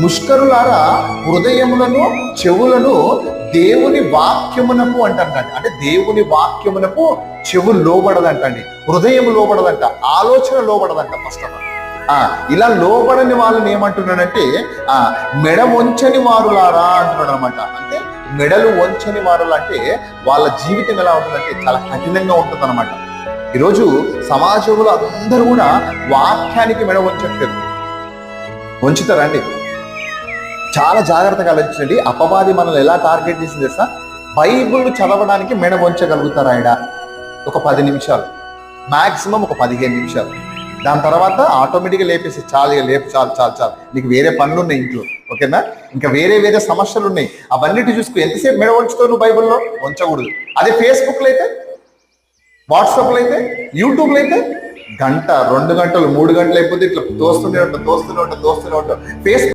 ముష్కరులారా హృదయములను చెవులను దేవుని వాక్యమునకు అంటారంట. అంటే దేవుని వాక్యమునకు చెవులు లోబడదంటండి, హృదయం లోబడదంట, ఆలోచన లోబడదంట. ఫస్ట్ ఇలా లోబడని వాళ్ళని ఏమంటున్నాడంటే మెడ వంచని వారులారా అంటున్నాడు అనమాట. అంటే మెడలు వంచని వారులు అంటే వాళ్ళ జీవితం ఎలా ఉంటుందంటే చాలా కఠినంగా ఉంటుంది అనమాట. ఈరోజు సమాజంలో అందరూ కూడా వాక్యానికి మెడ వంచట్లేదు. వంచుతారండి. చాలా జాగ్రత్తగా ఆలోచించండి. అపవాది మనల్ని ఎలా టార్గెట్ చేసింది తెలుసా? బైబిల్ చదవడానికి మెడ వంచగలుగుతారు ఆయన ఒక 10 నిమిషాలు, మాక్సిమం ఒక 15 నిమిషాలు. దాని తర్వాత ఆటోమేటిక్గా లేపేసి చాలు లేపు, చాలు చాలు చాలు, నీకు వేరే పనులు ఉన్నాయి ఇంట్లో, ఓకేనా, ఇంకా వేరే సమస్యలు ఉన్నాయి, అవన్నిటి చూసుకో. ఎంతసేపు మెడ వంచుతావు నువ్వు? బైబిల్లో వంచకూడదు. అదే ఫేస్బుక్లో అయితే, వాట్సాప్లో అయితే, యూట్యూబ్లో అయితే గంట 2 గంటలు 3 గంటలు అయిపోతే ఇట్లా తోస్తూనే ఉంటాం. ఫేస్బుక్